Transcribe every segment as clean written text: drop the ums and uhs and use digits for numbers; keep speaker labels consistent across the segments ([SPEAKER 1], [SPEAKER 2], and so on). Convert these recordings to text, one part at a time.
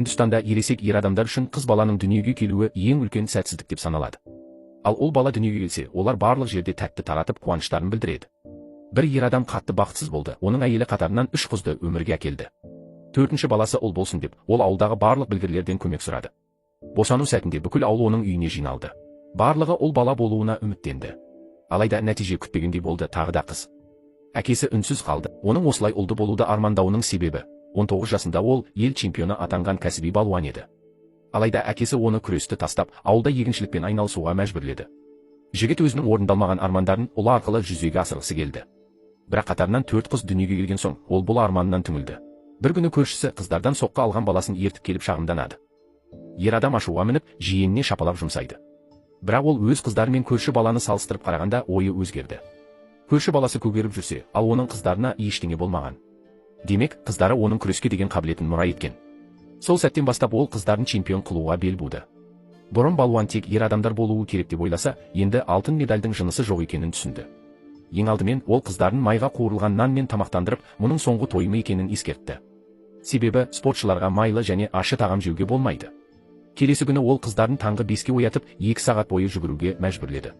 [SPEAKER 1] Үндістанда ересек ер адамдар үшін қыз баланың дүниеге келуі ең үлкен сәтсіздік деп саналады. Ал ол бала дүниеге келсе, олар барлық жерде тәтті таратып қуаныштарын білдіреді. Бір ер адам қатты бақытсыз болды, оның әйелі қатарынан 3 қызды өмірге әкелді. 4-ші баласы ол болсын деп, ол ауылдағы барлық білгірлерден көмек сұрады. Босану сәтінде бүкіл ауыл оның үйіне жиналды. Барлығы ол бала болуына үміттенді. Алайда нәтиже күтпегендей болды, тағы да қыз. Әкесі үнсіз қалды. Оның осылай ұлды болуды армандауының себебі, 19 жасында ол ел чемпионы атанған кәсіби балуан еді. Алайда әкесі оны күресті тастап, ауылда егіншілікпен айналысуға мәжбүрледі. Жігіт өзінің орындалмаған армандарын ұлы арқылы жүзеге асырғысы келді. Бірақ қатарынан 4 қыз дүниеге келген соң, ол бұл арманынан түңілді. Бір күні көршісі қыздардан соққы алған баласын ертіп келіп шағымданады. Ер адам ашуға мініп, жиеніне шапалап жұмсайды. Бірақ ол өз қыздарымен көрші баланы салыстырып қарағанда ойы өзгерді. Көрші баласы көгеріп жүрсе, ал оның қыздарына ештеңе болмаған. Демек, қыздары оның күреске деген қабілетін мұра еткен. Сол сәттен бастап ол қыздарын чемпион қылуға бел буды. Бұрын балуан тек ер адамдар болуы керек деп ойласа, енді алтын медальдің жынысы жоқ екенін түсінді. Ең алдымен ол қыздарын майға қуырылған нанмен тамақтандырып, мұның соңғы тойымы екенін ескертті. Себебі спортшыларға майлы және ащы тағам жеуге болмайды. Келесі күні ол қыздарын таңғы 5-ке оятып, 2 сағат бойы жүгіруге мәжбүрледі.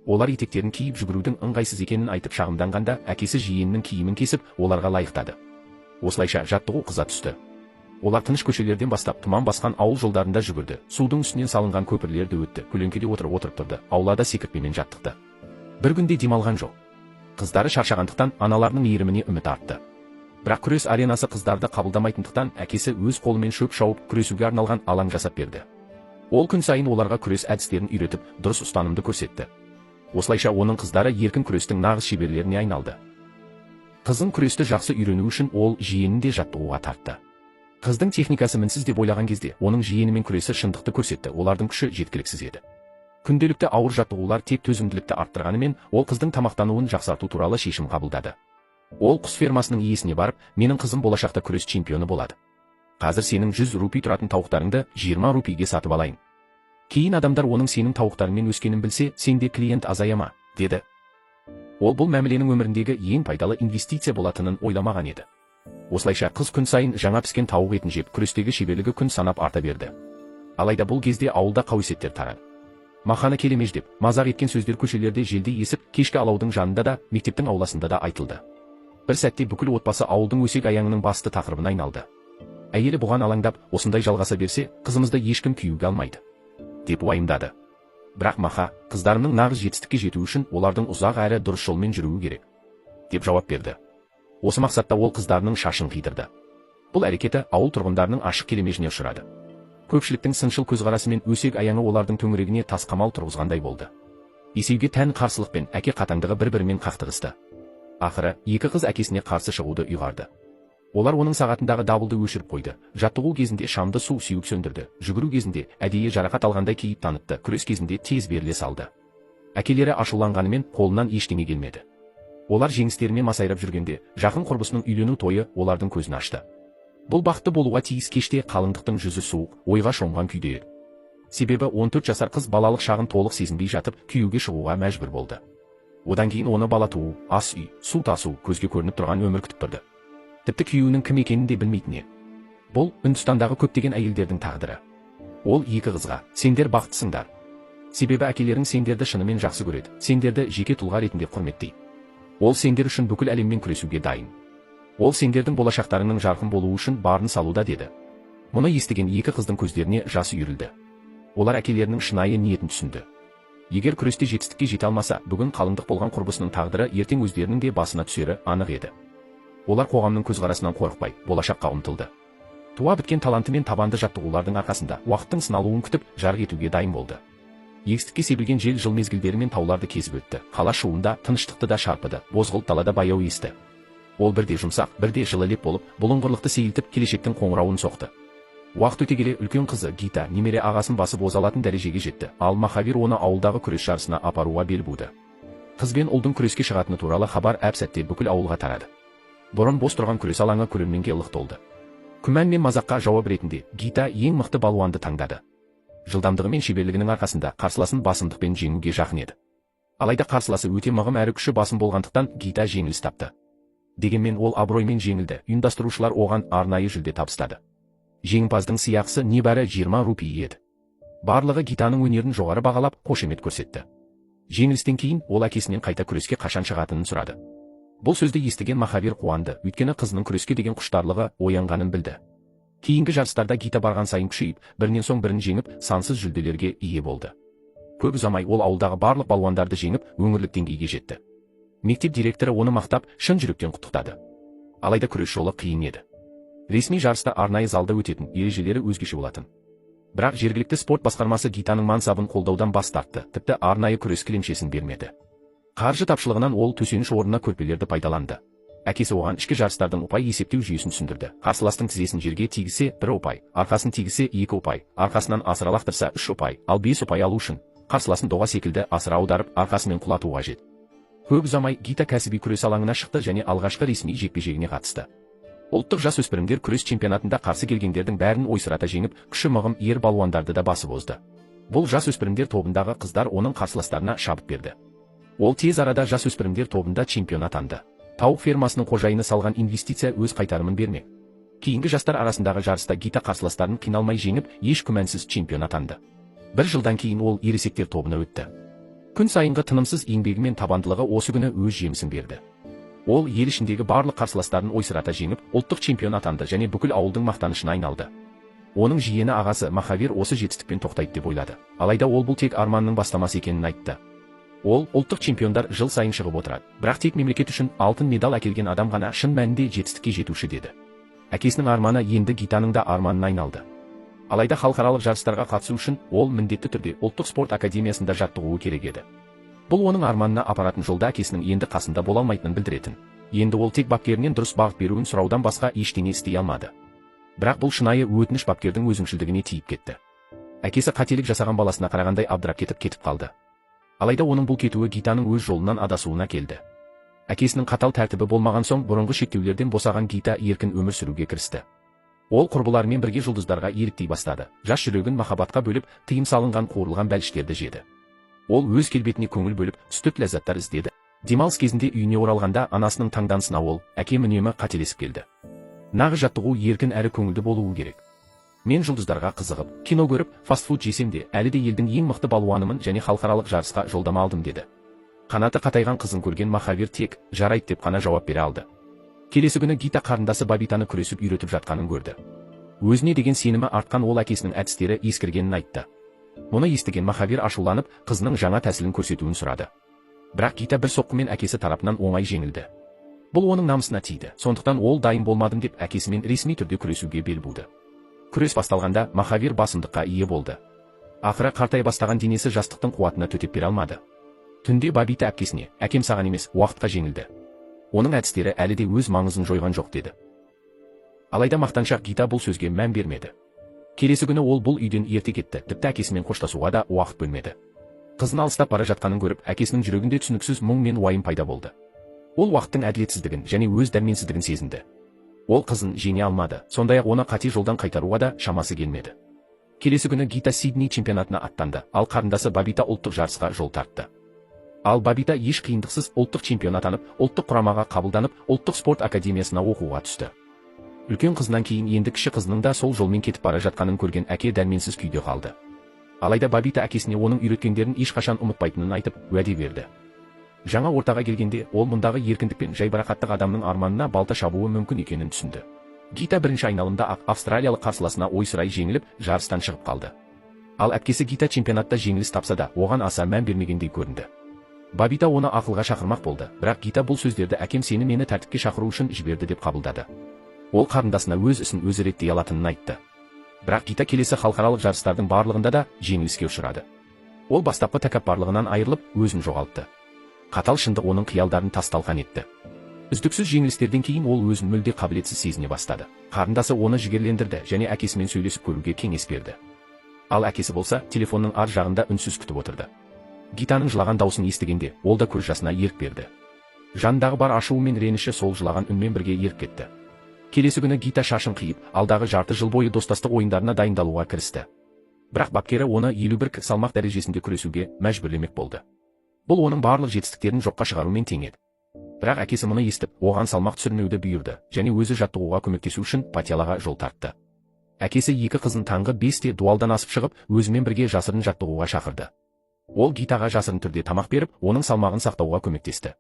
[SPEAKER 1] Олар етектерін киіп жүгірудің ыңғайсыз екенін айтып шағымданғанда, әкесі жиенінің киімін кесіп, оларға лайықтады. Осылайша жаттығу қыза түсті. Олар тыныш көшелерден бастап тұман басқан ауыл жолдарында жүгірді, судың үстінен салынған көпірлерді өтті, көлеңкеде отырып тұрды, аулада секіртпемен жаттықты. Бір күнде демалған жоқ. Қыздары шаршағандықтан аналарының мейіріміне үміт артты. Бірақ күрес аренасы қыздарды қабылдамайтындықтан әкесі өз қолымен шөп шауып күресуге арналған алаң жасап берді. Ол күн сайын оларға күрес әдістерін үйретіп, дұрыс ұстанымды көрсетті. Осылайша оның қыздары еркін күрестің нағыз шеберлеріне айналды. Қызын күресті жақсы үйрену үшін ол жиенін де жаттығуға тартты. Қыздың техникасы мінсіз деп ойлаған кезде, оның жиенімен күресі шындықты көрсетті, олардың күші жеткіліксіз еді. Күнделікті ауыр жаттығулар тек төзімділікті арттырғанымен, ол қыздың тамақтануын жақсарту туралы шешім қабылдады. Ол құс фермасының иесіне барып, менің қызым болашақта күрес чемпионы болады. Қазір сенің 100 рупий тұратын тауықтарыңды 20 рупийге сатып алайын. Кейін адамдар оның сенің тауықтарыңмен өскенін білсе, сенде клиент азаяма, деді. Ол бұл мәміленің өміріндегі ең пайдалы инвестиция болатынын ойламаған еді. Осылайша қыз күн сайын жаңа піскен тауық етін жеп, күрестегі шеберлігі күн санап арта берді. Алайда бұл кезде ауылда қауесеттер тарады. Маханы келемеж деп, мазақ еткен сөздер көшелерде желдей есіп, кешкі алаудың жанында да, мектептің ауласында да айтылды. Бір сәтте бүкіл отбасы ауылдың өсек аяңының басты тақырыбына айналды. Әйелі бұған алаңдап, осындай жалғаса берсе, қызымызды ешкім күйеуге алмайды, деп уайымдады. Бірақ Маха, қыздарының нағыз жетістікке жету үшін олардың ұзақ әрі дұрыс жолмен жүруі керек, деп жауап берді. Осы мақсатта ол қыздарының шашын қидырды. Бұл әрекеті ауыл тұрғындарының ашық келемежіне ұшырады. Көпшіліктің сыншыл көзқарасы мен өсек аяңы олардың төңірегіне тас қамал тұрғызғандай болды. Есеуге тән қарсылық пен әке қатаңдығы бір-бірімен қақтығысты. Ақыры, 2 қыз әкесіне қарсы шығуды ұйғарды. Олар оның сағатындағы дабылды өшіріп қойды, жаттығу кезінде шамды су сеуіп сөндірді, жүгіру кезінде әдейі жарақат алғандай кейіп танытты, күрес кезінде тез беріле салды. Әкелері ашуланғанымен қолынан ештеңе келмеді. Олар жеңістерімен масайрап жүргенде, жақын құрбысының үйлену тойы олардың көзін ашты. Бұл бақытты болуға тиіс кеште қалыңдықтың жүзі суық, ойға шомған күйде еді. Себебі 14 жасар қыз балалық шағын толық сезінбей жатып, күйеуге шығуға мәжбүр болды. Одан кейін оны бала туу, ас үй, су тасу, көзге көрініп тұрған өмір күтіп тұрды. Тіпті күйеуінің кім екенін де білмейтін еді. Бұл Үндістандағы көптеген әйелдердің тағдыры. Ол 2 қызға, сендер бақыттысыңдар. Себебі әкелерің сендерді шынымен жақсы көреді, сендерді жеке тұлға ретінде құрметтейді. Ол сендер үшін бүкіл әлеммен күресуге дайын. Ол сендердің болашақтарының жарқын болуы үшін барын салуда, деді. Мұны естіген 2 қыздың көздеріне жас үйірілді. Олар әкелерінің шынайы ниетін түсінді. Егер күресте жетістікке жете алмаса, бүгін қалыңдық болған құрбысының тағдыры ертең өздерінің де басына түсері анық еді. Олар қоғамның көзқарасынан қорықпай, болашаққа ұмтылды. Туа біткен таланты мен табанды жаттығулардың арқасында уақыттың сыналуын күтіп, жарық етуге дайын болды. Егістікке себілген жел жыл мезгілдері мен тауларды кезіп өтті. Қала шуында тыныштықты да шарпыды, бозғылт далада баяу есті. Ол бірде жұмсақ, бірде жылы леп болып, бұлыңғырлықты сейілтіп келешектің қоңырауын соқты. Уақыт өте келе үлкен қызы Гита немере ағасын басып оза алатын дәрежеге жетті, ал Махавир оны ауылдағы күрес жарысына апаруға бел буды. Қыз бен ұлдың күреске шығатыны туралы хабар әп-сәтте бүкіл ауылға тарады. Бұрын бос тұрған күрес алаңы көрерменге лық толды. Күмән мен мазаққа жауап ретінде Гита ең мықты балуанды таңдады. Жылдамдығы мен шеберлігінің арқасында қарсыласын басымдықпен жеңуге жақын еді. Алайда қарсыласы өте мығым әрі күші басым болғандықтан Гита жеңіліс тапты. Дегенмен ол абыроймен жеңілді, ұйымдастырушылар оған арнайы жүлде табыстады. Жеңімпаздың сыйақысы небәрі 20 рупий еді. Барлығы Гитаның өнерін жоғары бағалап, қошемет көрсетті. Жеңілістен кейін ол әкесінен қайта күреске қашан шығатынын сұрады. Бұл сөзді естіген Махавир қуанды, өйткені қызының күреске деген құштарлығы оянғанын білді. Кейінгі жарыстарда Гита барған сайын күшейіп, бірінен соң бірін жеңіп, сансыз жүлделерге ие болды. Көп ұзамай ол ауылдағы барлық балуандарды жеңіп, өңірлік деңгейге жетті. Мектеп директоры оны мақтап, шын жүректен құттықтады. Алайда күрес жолы қиын еді. Ресми жарыста арнайы залда өтетін, ережелері өзгеше болатын. Бірақ жергілікті спорт басқармасы Гитаның мансабын қолдаудан бас тартты, тіпті арнайы күрес кілемшесін бермеді. Қаржы тапшылығынан ол төсеніш орнына көрпелерді пайдаланды. Әкесі оған ішкі жарыстардың ұпай есептеу жүйесін түсіндірді. Қарсыластың тізесін жерге тигізсе 1 ұпай, арқасын тигізсе 2 ұпай, арқасынан асыра лақтырса 3 ұпай, ал 5 ұпай алу үшін қарсыласын доға секілді асыра аударып, арқасымен құлату қажет. Көп ұзамай Гита кәсіби күрес алаңына шықты және алғашқы ресми жекпе-жегіне қатысты. Ұлттық жасөспірімдер күрес чемпионатында қарсы келгендердің бәрін ойсырата жеңіп, күші мығым ер балуандарды да басып озды. Бұл жасөспірімдер тобындағы қыздар оның қарсыластарына шабыт берді. Ол тез арада жасөспірімдер тобында чемпион атанды. Тауық фермасының қожайыны салған инвестиция өз қайтарымын бермек. Кейінгі жастар арасындағы жарыста Гита қарсыластарын қиналмай жеңіп, еш күмәнсіз чемпион атанды. 1 жылдан кейін ол ересектер тобына өтті. Күн сайынғы тынымсыз еңбегі мен табандылығы осы күні өз жемісін берді. Ол ел ішіндегі барлық қарсыластарын ойсырата жеңіп, ұлттық чемпион атанды және бүкіл ауылдың мақтанышына айналды. Оның жиені ағасы Махавир осы жетістікпен тоқтайды деп ойлады. Алайда ол бұл тек арманның бастамасы екенін айтты. Ол ұлттық чемпиондар жыл сайын шығып отырады, бірақ тек мемлекет үшін алтын медаль әкелген адам ғана шын мәнінде жетістікке жетуші деді. Әкесінің арманы енді Гитаның да арманына айналды. Алайда халықаралық жарыстарға қатысу үшін ол міндетті түрде ұлттық спорт академиясында жаттығуы керек еді. Бұл оның арманына апаратын жолда әкесінің енді қасында бола алмайтынын білдіретін. Енді ол тек бапкерінен дұрыс бағыт беруін сұраудан басқа ештеңе істей алмады. Бірақ бұл шынайы өтініш бапкердің өзімшілдігіне тиіп кетті. Әкесі қателік жасаған баласына қарағандай абдырап кетіп қалды. Алайда оның бұл кетуі Гитаның өз жолынан адасуына келді. Әкесінің қатал тәртібі болмаған соң бұрынғы шектеулерден босаған Гита еркін өмір сүруге кірісті. Ол құрбыларымен бірге жұлдыздарға еліктей бастады. Жас жүрегін махаббатқа бөліп, тыйым салынған қуырылған бәліштерді жеді. Ол өз келбетіне көңіл бөліп, түстік ләззаттар іздеді. Демалыс кезінде үйіне оралғанда анасының таңданысына ол, әкем үнемі қателесіп келді. Нағыз жаттығу еркін әрі көңілді болуы керек. Мен жұлдыздарға қызығып, кино көріп, фастфуд жесем де, әлі де елдің ең мықты балуанымын және халықаралық жарысқа жолдама алдым деді. Қанаты қатайған қызын көрген Махавир тек жарайды деп қана жауап бере алды. Келесі күні Гита қарындасы Бабитаны күресіп үйретіп жатқанын көрді. Өзіне деген сенімі артқан ол әкесінің әдістері ескіргенін айтты. Мұны естіген Махавир ашуланып, қызының жаңа тәсілін көрсетуін сұрады. Бірақ Гита бір соққымен әкесі тарапынан оңай жеңілді. Бұл оның намысына тиді, сондықтан ол дайын болмадым деп әкесімен ресми түрде күресуге бел буды. Күрес басталғанда Махавир басымдыққа ие болды. Ақыры қартай бастаған денесі жастықтың қуатына төтеп бере алмады. Түнде Бабита әпкесіне, әкем саған емес, уақытқа жеңілді. Оның әдістері әлі де өз маңызын жойған жоқ деді. Алайда мақтаншақ Гита бұл сөзге мән бермеді. Келесі күні ол бұл үйден ерте кетті, тіпті әкесімен қоштасуға да уақыт бөлмеді. Қызын алыстап бара жатқанын көріп, әкесінің жүрегінде түсініксіз мұң мен уайым пайда болды. Ол уақыттың әділетсіздігін және өз дәрменсіздігін сезінді. Ол қызын жеңе алмады, сондай-ақ оны қате жолдан қайтаруға да шамасы келмеді. Келесі күні Гита Сидней чемпионатына аттанды, ал қарындасы Бабита ұлттық жарысқа жол тартты. Ал Бабита еш қиындықсыз ұлттық чемпион атанып, ұлттық құрамаға қабылданып, ұлттық спорт академиясына оқуға түсті. Үлкен қызынан кейін енді кіші қызының да сол жолмен кетіп бара жатқанын көрген әке дәрменсіз күйде қалды. Алайда Бабита әкесіне оның үйреткендерін ешқашан ұмытпайтынын айтып, уәде берді. Жаңа ортаға келгенде ол мұндағы еркіндік пен жайбарақаттық адамның арманына балта шабуы мүмкін екенін түсінді. Гита бірінші айналымда австралиялық қарсыласына ойсырай жеңіліп, жарыстан шығып қалды. Ал әпкесі Гита чемпионатта жеңіліс тапса да, оған аса мән бермегендей көрінді. Бабита оны ақылға шақырмақ болды, бірақ Гита бұл сөздерді әкем сені мені тәртіпке шақыру үшін жіберді деп қабылдады. Ол қарындасына өз ісін өзі реттей алатынын айтты. Бірақ Гита келесі халықаралық жарыстардың барлығында да жеңіліске ұшырады. Ол бастапқы тәкаппарлығынан айырылып, өзін жоғалтты. Қатал шындық оның қиялдарын тас-талқан етті. Үздіксіз жеңілістерден кейін ол өзін мүлде қабілетсіз сезіне бастады. Қарындасы оны жігерлендірді және әкесімен сөйлесіп көруге кеңес берді. Ал әкесі болса, телефонның ар жағында үнсіз күтіп отырды. Гитаның жылаған даусын естігенде, ол да көз жасына ерік берді. Жандағы бар ашуы мен реніші сол жылаған үнмен бірге еріп кетті. Келесі күні Гита шашын қиып, алдағы жарты жыл бойы достастық ойындарына дайындалуға кірісті. Бірақ бапкері оны 51 салмақ дәрежесінде күресуге мәжбүрлемек болды. Бұл оның барлық жетістіктерін жоққа шығарумен тең еді. Бірақ әкесі мұны естіп, оған салмақ түсірмеуді бұйырды және өзі жаттығуға көмектесу үшін Патиалаға жол тартты. Әкесі екі қызын таңғы 5-те дуалдан асып шығып, өзімен бірге жасырын жаттығуға шақырды. Ол Гитаға жасырын түрде тамақ беріп, оның салмағын сақтауға көмектесті.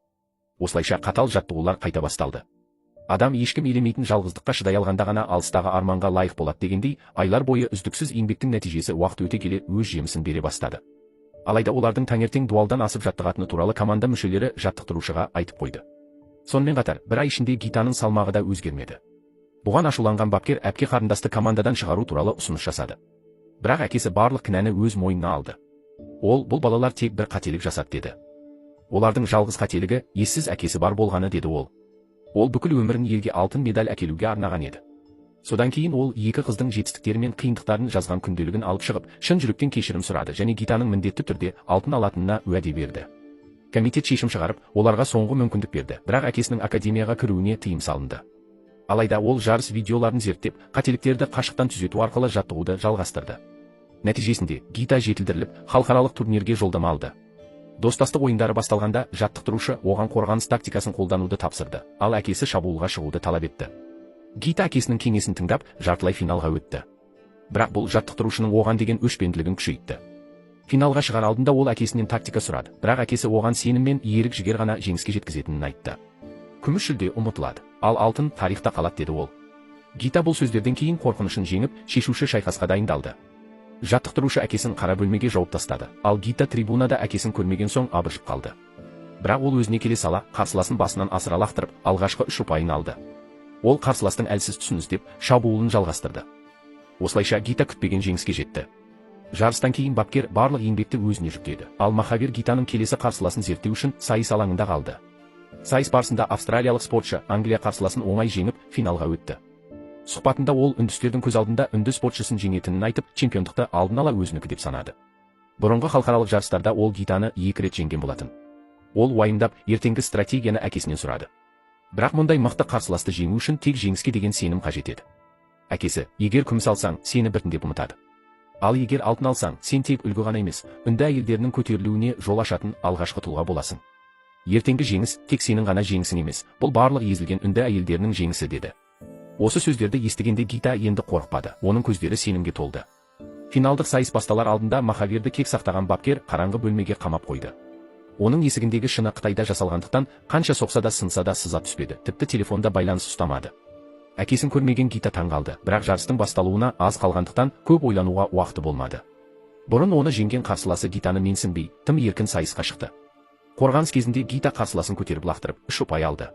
[SPEAKER 1] Осылайша қатал жаттығулар қайта басталды. Адам ешкім елемейтін жалғыздыққа шыдай алғанда ғана алыстағы арманға лайық болады дегендей, айлар бойы үздіксіз еңбектің нәтижесі уақыт өте келе өз жемісін бере бастады. Алайда олардың таңертең дуалдан асып жаттығатыны туралы команда мүшелері жаттықтырушыға айтып қойды. Сонымен қатар, бір ай ішінде Гитаның салмағы да өзгермеді. Бұған ашуланған бапкер әпке қарындасты командадан шығару туралы ұсыныс жасады. Бірақ әкесі барлық кінәні өз мойнына алды. Ол, бұл балалар тек бір қателік жасады деді. Олардың жалғыз қателігі ессіз әкесі бар болғаны деді ол. Ол бүкіл өмірін елге алтын медаль әкелуге арнаған еді. Содан кейін ол екі қыздың жетістіктері мен қиындықтарын жазған күнделігін алып шығып, шын жүректен кешірім сұрады және Гитаның міндетті түрде алтын алатынына уәде берді. Комитет шешім шығарып, оларға соңғы мүмкіндік берді, бірақ әкесінің академияға кіруіне тыйым салынды. Алайда ол жарыс видеоларын зерттеп, қателіктерді қашықтан түзету арқылы жаттығуды жалғастырды. Нәтижесінде Гита жетілдіріліп, халықаралық турнирге жолдама алды. Достастық ойындары басталғанда жаттықтырушы оған қорғаныс тактикасын қолдануды тапсырды, ал әкесі шабуылға шығуды талап етті. Гита әкесінің кеңесін тыңдап, жартылай финалға өтті. Бірақ бұл жаттықтырушының оған деген өшпенділігін күшейтті. Финалға шығар алдында ол әкесінен тактика сұрады, бірақ әкесі оған сенім мен ерік жігер ғана жеңіске жеткізетінін айтты. Күміс жүлде ұмытылады, ал алтын тарихта қалады деді ол. Гита бұл сөздерден кейін қорқынышын жеңіп, шешуші шайқасқа дайындалды. Жаттықтырушы әкесін қара бөлмеге жауып тастады, ал Гита трибунада әкесін көрмеген соң абыржып қалды. Бірақ ол өзіне келе сала, қарсыласын басынан асыра лақтырып, алғашқы 3 ұпайын алды. Ол қарсыластың әлсіз тұсын іздеп, шабуылын жалғастырды. Осылайша Гита күтпеген жеңіске жетті. Жарыстан кейін бапкер барлық еңбекті өзіне жүктеді, ал Махавир Гитаның келесі қарсыласын зерттеу үшін сайыс алаңында қалды. Сайыс барысында австралиялық спортшы Англия қарсыласын оңай жеңіп, финалға өтті. Сұхбатында ол үндістердің көз алдында үнді спортшысын жеңетінін айтып, чемпиондықты алдын ала өзінікі деп санады. Бұрынғы халықаралық жарыстарда ол Гитаны 2 рет жеңген болатын. Ол уайымдап, ертеңгі стратегияны әкесінен сұрады. Бірақ мұндай мықты қарсыласты жеңу үшін тек жеңіске деген сенім қажет еді. Әкесі, егер күміс алсаң, сені біртіндеп ұмытады. Ал егер алтын алсаң, сен тек үлгі ғана емес, үнді әйелдерінің көтерілуіне жол ашатын алғашқы тұлға боласың. Ертеңгі жеңіс тек сенің ғана жеңісің емес, бұл барлық езілген үнді әйелдерінің жеңісі деді. Осы сөздерді естігенде Гита енді қорықпады, оның көздері сенімге толды. Финалдық сайыс басталар алдында Махавирді кек сақтаған бапкер қараңғы бөлмеге қамап қойды. Оның есігіндегі шыны Қытайда жасалғандықтан, қанша соқса да сынса да сыза түспеді, тіпті телефонда байланыс ұстамады. Әкесін көрмеген Гита таңғалды, бірақ жарыстың басталуына аз қалғандықтан көп ойлануға уақыты болмады. Бұрын оны жеңген қарсыласы Гитаны менсінбей, тым еркін сайысқа шықты. Қорғаныс кезінде Гита қарсыласын көтеріп лақтырып, 3 ұпай алды.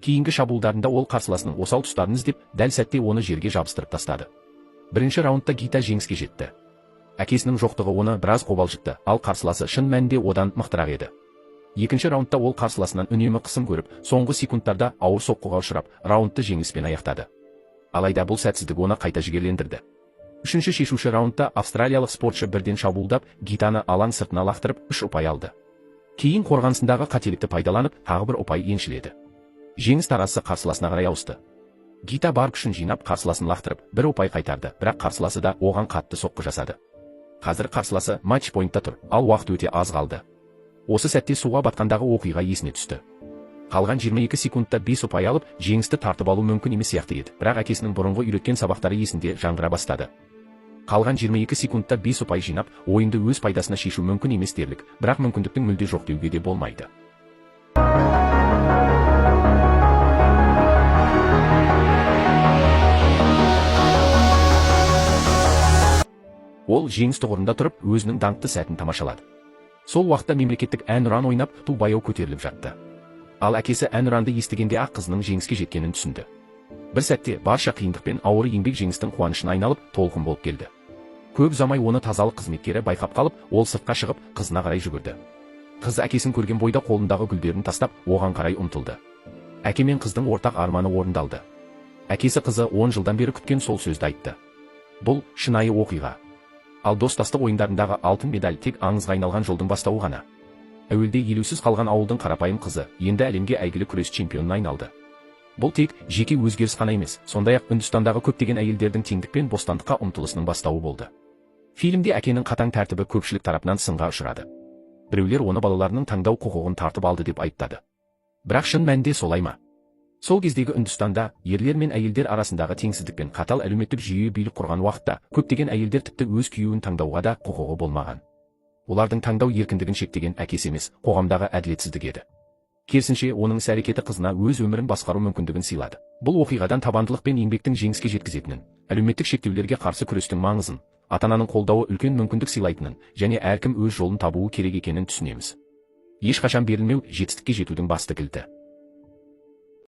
[SPEAKER 1] Кейінгі шабуылдарында ол қарсыласының осал тұстарын іздеп, дәл сәтте оны жерге жабыстырып тастады. Бірінші раундта Гита жеңіске жетті. Әкесінің жоқтығы оны біраз қобалжытты, ал қарсыласы шын мәнінде одан мықтырақ еді. Екінші раундта ол қарсыласынан үнемі қысым көріп, соңғы секундтарда ауыр соққыға ұшырап, раундты жеңіспен аяқтады. Алайда бұл сәтсіздік оны қайта жігерлендірді. Үшінші шешуші раундта австралиялық спортшы бірден шабуылдап, Гитаны алаң сыртына лақтырып, 3 ұпай алды. Кейін қорғанысындағы қателікті пайдаланып, тағы бір ұпай еншіледі. Жеңіс тарасы қарсыласына қарай ауысты. Гита бар күшін жинап, қарсыласын лақтырып, 1 ұпай қайтарды, бірақ қарсыласы да оған қатты соққы жасады. Қазір қарсыласы матч пойнтта тұр, ал уақыт өте аз қалды. Осы сәтте суға батқандағы оқиға есіне түсті. Қалған 22 секундта 5 ұпай алып, жеңісті тартып алу мүмкін емес сияқты еді, бірақ әкесінің бұрынғы үйреткен сабақтары есінде жаңғыра бастады. Қалған 22 секундта 5 ұпай жинап, ойынды өз пайдасына шешу мүмкін емес дерлік, бірақ мүмкіндіктің мүлде жоқ деуге де болмайды. Ол жеңіс тұғырында тұрып, өзінің даңқты сәтін тамашалады. Сол уақытта мемлекеттік әнұран ойнап, ту баяу көтеріліп жатты. Ал әкесі әнұранды естігенде ақ қызының жеңіске жеткенін түсінді. Бір сәтте барша қиындық пен ауыр еңбек жеңістің қуанышына айналып, толқын болып келді. Көп ұзамай оны тазалық қызметкері байқап қалып, ол сыртқа шығып, қызына қарай жүгірді. Қыз әкесін көрген бойда қолындағы гүлдерін тастап, оған қарай ұмтылды. Әке мен қыздың ортақ арманы орындалды. Әкесі қызы 10 жылдан бері күткен сол сөзді айтты. Бұл шынайы оқиға. Ал достастық ойындарындағы алтын медаль тек аңызға айналған жолдың бастауы ғана. Әуелде елеусіз қалған ауылдың қарапайым қызы енді әлемге әйгілі күрес чемпионына айналды. Бұл тек жеке өзгеріс қана емес, сондай-ақ Үндістандағы көптеген әйелдердің теңдік пен бостандыққа ұмтылысының бастауы болды. Фильмде әкенің қатаң тәртібі көпшілік тарапынан сынға ұшырады. Біреулер оны балаларының таңдау құқығын тартып алды деп айыптады. Бірақ шын мәнінде солай ма? Сол кездегі Үндістанда ерлер мен әйелдер арасындағы теңсіздік пен қатал әлеуметтік жүйе билік құрған уақытта көптеген әйелдер тіпті өз күйеуін таңдауға да құқығы болмаған. Олардың таңдау еркіндігін шектеген әкесі емес, қоғамдағы әділетсіздік еді. Керісінше, оның іс-әрекеті қызына өз өмірін басқару мүмкіндігін сыйлады. Бұл оқиғадан табандылық пен еңбектің жеңіске жеткізетінін, әлеуметтік шектеулерге қарсы күрестің маңызын, ата-ананың қолдауы үлкен мүмкіндік сыйлайтынын және әркім өз жолын табуы керек екенін түсінеміз. Ешқашан берілмеу жетістікке жетудің басты кілті.